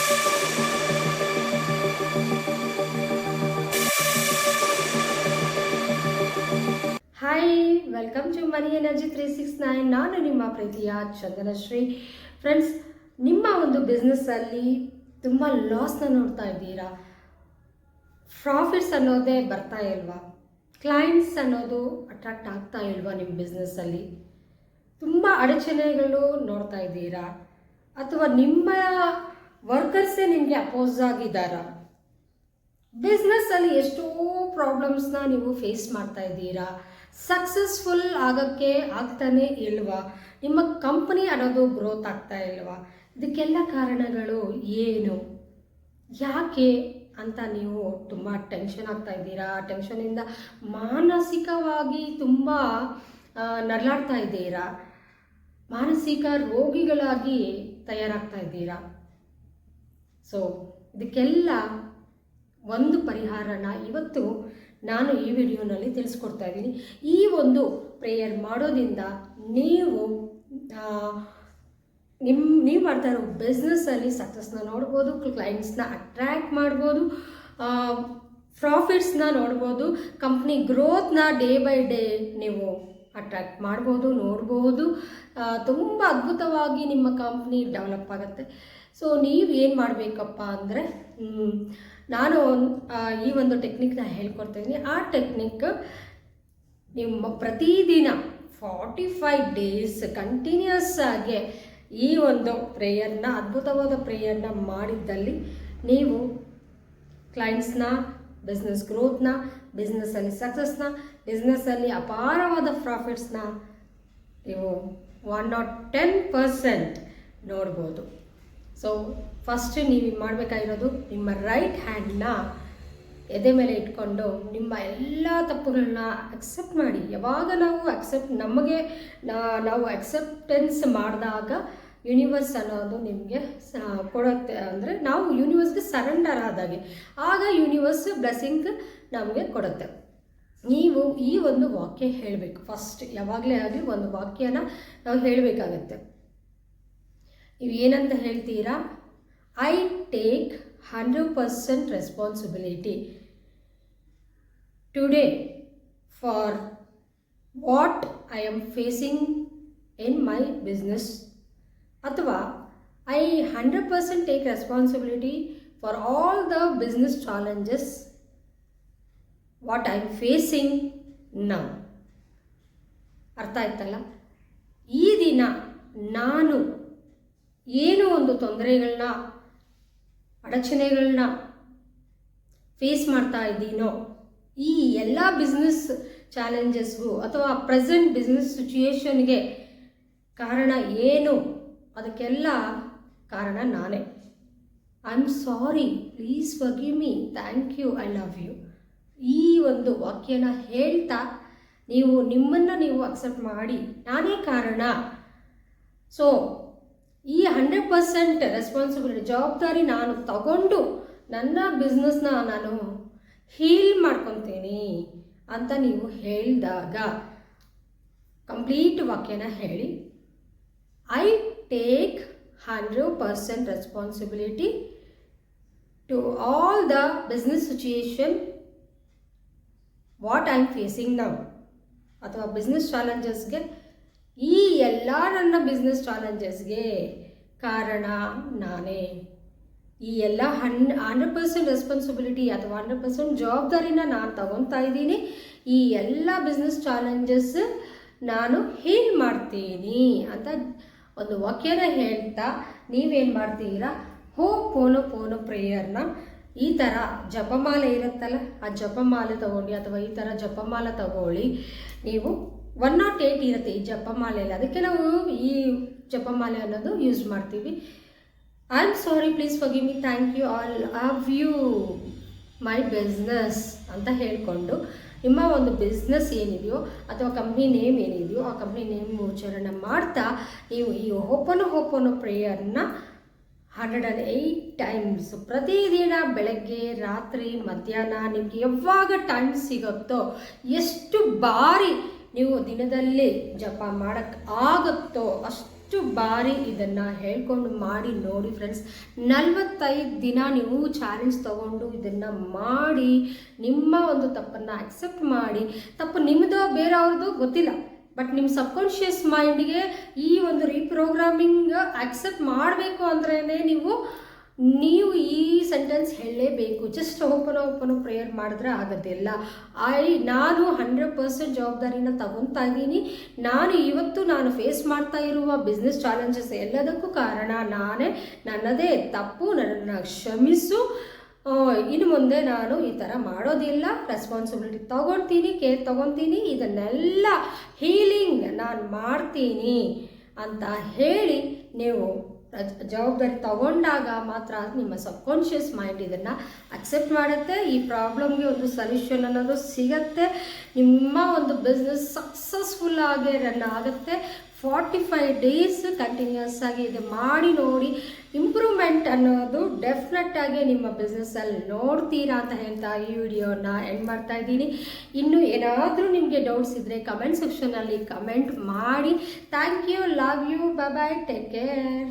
Hi, welcome to money energy 369. ನಾನು ನಿಮ್ಮ ಪ್ರೀತಿಯ ಚಂದನಶ್ರೀ. ಫ್ರೆಂಡ್ಸ್, ನಿಮ್ಮ ಒಂದು ಬಿಸ್ನೆಸ್ಸಲ್ಲಿ ತುಂಬ ಲಾಸ್ನ ನೋಡ್ತಾ ಇದ್ದೀರಾ. ಪ್ರಾಫಿಟ್ಸ್ ಅನ್ನೋದೇ ಬರ್ತಾ ಇಲ್ವಾ? ಕ್ಲೈಂಟ್ಸ್ ಅನ್ನೋದು ಅಟ್ರಾಕ್ಟ್ ಆಗ್ತಾ ಇಲ್ವಾ? ನಿಮ್ಮ ಬಿಸ್ನೆಸ್ಸಲ್ಲಿ ತುಂಬ ಅಡಚಣೆಗಳು ನೋಡ್ತಾ ಇದ್ದೀರಾ, ಅಥವಾ ನಿಮ್ಮ ವರ್ಕರ್ಸೇ ನಿಮಗೆ ಅಪೋಸ್ ಆಗಿದ್ದಾರಾ? ಬಿಸ್ನೆಸ್ಸಲ್ಲಿ ಎಷ್ಟೋ ಪ್ರಾಬ್ಲಮ್ಸ್ನ ನೀವು ಫೇಸ್ ಮಾಡ್ತಾ ಇದ್ದೀರಾ. ಸಕ್ಸಸ್ಫುಲ್ ಆಗೋಕ್ಕೆ ಆಗ್ತಾನೆ ಇಲ್ವಾ? ನಿಮ್ಮ ಕಂಪನಿ ಅನ್ನೋದು ಗ್ರೋತ್ ಆಗ್ತಾ ಇಲ್ವಾ? ಇದಕ್ಕೆಲ್ಲ ಕಾರಣಗಳು ಏನು, ಯಾಕೆ ಅಂತ ನೀವು ತುಂಬ ಟೆನ್ಷನ್ ಆಗ್ತಾ ಇದ್ದೀರಾ. ಟೆನ್ಷನಿಂದ ಮಾನಸಿಕವಾಗಿ ತುಂಬ ನರಳಾಡ್ತಾ ಇದ್ದೀರಾ. ಮಾನಸಿಕ ರೋಗಿಗಳಾಗಿ ತಯಾರಾಗ್ತಾ ಇದ್ದೀರಾ. ಸೊ ಇದಕ್ಕೆಲ್ಲ ಒಂದು ಪರಿಹಾರನ ಇವತ್ತು ನಾನು ಈ ವಿಡಿಯೋನಲ್ಲಿ ತಿಳಿಸ್ಕೊಡ್ತಾ ಇದ್ದೀನಿ. ಈ ಒಂದು ಪ್ರೇಯರ್ ಮಾಡೋದ್ರಿಂದ ನೀವು ನೀವು ಮಾಡ್ತಾ ಇರೋ ಬಿಸ್ನೆಸ್ಸಲ್ಲಿ ಸಕ್ಸಸ್ನ ನೋಡ್ಬೋದು, ಕ್ಲೈಂಟ್ಸ್ನ ಅಟ್ರ್ಯಾಕ್ಟ್ ಮಾಡ್ಬೋದು, ಪ್ರಾಫಿಟ್ಸ್ನ ನೋಡ್ಬೋದು, ಕಂಪ್ನಿ ಗ್ರೋತ್ನ ಡೇ ಬೈ ಡೇ ನೀವು ಅಟ್ರ್ಯಾಕ್ಟ್ ಮಾಡ್ಬೋದು, ನೋಡ್ಬೋದು. ತುಂಬ ಅದ್ಭುತವಾಗಿ ನಿಮ್ಮ ಕಂಪ್ನಿ ಡೆವಲಪ್ ಆಗುತ್ತೆ. ಸೊ ನೀವು ಏನು ಮಾಡಬೇಕಪ್ಪ ಅಂದರೆ, ನಾನು ಈ ಒಂದು ಟೆಕ್ನಿಕ್ನ ಹೇಳ್ಕೊಡ್ತಾಯಿದ್ದೀನಿ. ಆ ಟೆಕ್ನಿಕ್ ನಿಮ್ಮ ಪ್ರತಿದಿನ 45 ಡೇಸ್ ಕಂಟಿನ್ಯೂಸ್ ಆಗಿ ಈ ಒಂದು ಪ್ರೇಯರ್ನ, ಅದ್ಭುತವಾದ ಪ್ರೇಯರ್ನ ಮಾಡಿದ್ದಲ್ಲಿ ನೀವು ಕ್ಲೈಂಟ್ಸ್ನ, ಬಿಸ್ನೆಸ್ ಗ್ರೋತ್ನ, ಬಿಸ್ನೆಸ್ಸಲ್ಲಿ ಸಕ್ಸಸ್ನ, ಬಿಸ್ನೆಸ್ಸಲ್ಲಿ ಅಪಾರವಾದ ಪ್ರಾಫಿಟ್ಸ್ನ ನೀವು 110% ನೋಡ್ಬೋದು. ಸೊ ಫಸ್ಟ್ ನೀವು ಮಾಡಬೇಕಾಗಿರೋದು, ನಿಮ್ಮ ರೈಟ್ ಹ್ಯಾಂಡ್ನ ಎದೆ ಮೇಲೆ ಇಟ್ಕೊಂಡು ನಿಮ್ಮ ಎಲ್ಲ ತಪ್ಪುಗಳನ್ನ ಅಕ್ಸೆಪ್ಟ್ ಮಾಡಿ. ಯಾವಾಗ ನಾವು ಅಕ್ಸೆಪ್ಟೆನ್ಸ್ ಮಾಡಿದಾಗ ಯೂನಿವರ್ಸ್ ಅನ್ನೋದು ನಿಮಗೆ ಕೊಡುತ್ತೆ. ಅಂದರೆ ನಾವು ಯೂನಿವರ್ಸ್ಗೆ ಸರೆಂಡರ್ ಆದಾಗೆ, ಆಗ ಯೂನಿವರ್ಸ್ ಬ್ಲೆಸ್ಸಿಂಗ್ ನಮಗೆ ಕೊಡುತ್ತೆ. ನೀವು ಈ ಒಂದು ವಾಕ್ಯ ಹೇಳಬೇಕು. ಫಸ್ಟ್ ಯಾವಾಗಲೇ ಆಗಲಿ ಒಂದು ವಾಕ್ಯನ ನಾವು ಹೇಳಬೇಕಾಗತ್ತೆ. ನೀವು ಏನಂತ ಹೇಳ್ತೀರಾ? I take 100% responsibility today for what I am facing in my business, ಅಥವಾ I 100% take responsibility for all the business challenges what I am facing now. ಅರ್ಥ ಆಯ್ತಲ್ಲ? ಈ ದಿನ ನಾನು ಏನೋ ಒಂದು ತೊಂದರೆಗಳನ್ನ, ಅಡಚಣೆಗಳನ್ನ ಫೇಸ್ ಮಾಡ್ತಾ ಇದ್ದೀನೋ, ಈ ಎಲ್ಲ ಬಿಸ್ನೆಸ್ ಚಾಲೆಂಜಸ್ಗೂ ಅಥವಾ ಪ್ರೆಸೆಂಟ್ ಬಿಸ್ನೆಸ್ ಸಿಚುಯೇಷನ್ಗೆ ಕಾರಣ ಏನು? ಅದಕ್ಕೆಲ್ಲ ಕಾರಣ ನಾನೇ. I am sorry, please forgive me, thank you, I love you. ಈ ಒಂದು ವಾಕ್ಯನ ಹೇಳ್ತಾ ನೀವು ನಿಮ್ಮನ್ನು ನೀವು ಅಕ್ಸೆಪ್ಟ್ ಮಾಡಿ, ನಾನೇ ಕಾರಣ. ಸೊ ಈ 100% ರೆಸ್ಪಾನ್ಸಿಬಿಲಿಟಿ, ಜವಾಬ್ದಾರಿ ನಾನು ತಗೊಂಡು ನನ್ನ ಬಿಸ್ನೆಸ್ನ ನಾನು ಹೀಲ್ ಮಾಡ್ಕೊತೀನಿ ಅಂತ ನೀವು ಹೇಳಿದಾಗ, ಕಂಪ್ಲೀಟ್ ವಾಕ್ಯನ ಹೇಳಿ. I take 100% responsibility to all the business situation what I am facing now, ಅಥವಾ ಬಿಸ್ನೆಸ್ ಚಾಲೆಂಜಸ್ಗೆ, ಈ ಎಲ್ಲ ನನ್ನ ಬಿಸ್ನೆಸ್ ಚಾಲೆಂಜಸ್ಗೆ ಕಾರಣ ನಾನೇ. ಈ ಎಲ್ಲ 100% ರೆಸ್ಪಾನ್ಸಿಬಿಲಿಟಿ ಅಥವಾ 100% ಜವಾಬ್ದಾರಿನ ನಾನು ತಗೊತಾ ಇದ್ದೀನಿ. ಈ ಎಲ್ಲ ಬಿಸ್ನೆಸ್ ಚಾಲೆಂಜಸ್ ನಾನು ಹೀಲ್ ಮಾಡ್ತೀನಿ ಅಂತ ಒಂದು ವಾಕ್ಯನ ಹೇಳ್ತಾ ನೀವೇನು ಮಾಡ್ತೀರಾ? ಹೋಪೋನೋಪೋನೋ ಪ್ರೇಯರ್ನ ಈ ಥರ ಜಪಮಾಲೆ ಇರುತ್ತಲ್ಲ, ಆ ಜಪಮಾಲೆ ತಗೊಂಡು, ಅಥವಾ ಈ ಥರ ಜಪಮಾಲೆ ತಗೊಳ್ಳಿ. ನೀವು 108 ಇರುತ್ತೆ ಈ ಜಪಮಾಲೆಯಲ್ಲಿ, ಅದಕ್ಕೆ ನಾವು ಈ ಜಪಮಾಲೆ ಅನ್ನೋದು ಯೂಸ್ ಮಾಡ್ತೀವಿ. I am sorry, please forgive me, thank you, all love you, my business ಅಂತ ಹೇಳಿಕೊಂಡು ನಿಮ್ಮ ಒಂದು ಬಿಸ್ನೆಸ್ ಏನಿದೆಯೋ ಅಥವಾ ಕಂಪ್ನಿ ನೇಮ್ ಏನಿದೆಯೋ ಆ ಕಂಪ್ನಿ ನೇಮ್ ಉಚ್ಚಾರಣೆ ಮಾಡ್ತಾ ನೀವು ಈ ಹೋಪೋನೋ ಪ್ರೇಯರ್ನ 108 ಟೈಮ್ಸ್ ಪ್ರತಿದಿನ, ಬೆಳಗ್ಗೆ, ರಾತ್ರಿ, ಮಧ್ಯಾಹ್ನ, ನಿಮಗೆ ಯಾವಾಗ ಟೈಮ್ ಸಿಗುತ್ತೋ, ಎಷ್ಟು ಬಾರಿ ನೀವು ದಿನದಲ್ಲಿ ಜಪ ಮಾಡೋಕ್ಕೆ ಆಗುತ್ತೋ ಅಷ್ಟು ಬಾರಿ ಇದನ್ನು ಹೇಳ್ಕೊಂಡು ಮಾಡಿ ನೋಡಿ ಫ್ರೆಂಡ್ಸ್. 45 ದಿನ ನೀವು ಚಾಲೆಂಜ್ ತೊಗೊಂಡು ಇದನ್ನು ಮಾಡಿ ನಿಮ್ಮ ಒಂದು ತಪ್ಪನ್ನು ಅಕ್ಸೆಪ್ಟ್ ಮಾಡಿ, ತಪ್ಪು ನಿಮ್ಮದು ಬೇರೆಯವ್ರದ್ದು ಗೊತ್ತಿಲ್ಲ, ಬಟ್ ನಿಮ್ಮ ಸಬ್ಕಾನ್ಷಿಯಸ್ ಮೈಂಡ್ಗೆ ಈ ಒಂದು ರೀಪ್ರೋಗ್ರಾಮಿಂಗ್ ಅಕ್ಸೆಪ್ಟ್ ಮಾಡಬೇಕು ಅಂದ್ರೇ ನೀವು ಈ ಸೆಂಟೆನ್ಸ್ ಹೇಳಲೇಬೇಕು. ಜಸ್ಟ್ ಓಪನ್ ಪ್ರೇಯರ್ ಮಾಡಿದ್ರೆ ಆಗೋದಿಲ್ಲ. ನಾನು 100% ಜವಾಬ್ದಾರಿನ ತಗೊತಾ ಇದ್ದೀನಿ. ನಾನು ಫೇಸ್ ಮಾಡ್ತಾ ಇರುವ ಬಿಸ್ನೆಸ್ ಚಾಲೆಂಜಸ್ ಎಲ್ಲದಕ್ಕೂ ಕಾರಣ ನಾನೇ, ನನ್ನದೇ ತಪ್ಪು, ನನ್ನನ್ನು ಕ್ಷಮಿಸು. ಇನ್ನು ಮುಂದೆ ನಾನು ಈ ಥರ ಮಾಡೋದಿಲ್ಲ, ರೆಸ್ಪಾನ್ಸಿಬಿಲಿಟಿ ತೊಗೊಳ್ತೀನಿ, ಕೇರ್ ತೊಗೊತೀನಿ, ಇದನ್ನೆಲ್ಲ ಹೀಲಿಂಗ್ ನಾನು ಮಾಡ್ತೀನಿ ಅಂತ ಹೇಳಿ ನೀವು ಜವಾಬ್ದಾರಿ ತಗೊಂಡಾಗ ಮಾತ್ರ ನಿಮ್ಮ ಸಬ್ಕಾನ್ಷಿಯಸ್ ಮೈಂಡ್ ಇದನ್ನು ಅಕ್ಸೆಪ್ಟ್ ಮಾಡುತ್ತೆ. ಈ ಪ್ರಾಬ್ಲಮ್ಗೆ ಒಂದು ಸೊಲ್ಯೂಷನ್ ಅನ್ನೋದು ಸಿಗತ್ತೆ. ನಿಮ್ಮ ಒಂದು ಬಿಸ್ನೆಸ್ ಸಕ್ಸಸ್ಫುಲ್ ಆಗಿ ರನ್ ಆಗುತ್ತೆ. 45 ಡೇಸ್ ಕಂಟಿನ್ಯೂಸ್ ಆಗಿ ಇದು ಮಾಡಿ ನೋಡಿ, ಇಂಪ್ರೂವ್ಮೆಂಟ್ ಅನ್ನೋದು ಡೆಫಿನೆಟ್ ಆಗಿ ನಿಮ್ಮ ಬಿಸ್ನೆಸ್ಸಲ್ಲಿ ನೋಡ್ತೀರಾ ಅಂತ ಹೇಳ್ತಾ ಈ ವಿಡಿಯೋನ ಎಂಡ್ ಮಾಡ್ತಾ ಇದ್ದೀನಿ. ಇನ್ನು ಏನಾದರೂ ನಿಮಗೆ ಡೌಟ್ಸ್ ಇದ್ದರೆ ಕಮೆಂಟ್ ಸೆಕ್ಷನಲ್ಲಿ ಕಮೆಂಟ್ ಮಾಡಿ. Thank you, love you, bye bye, take care.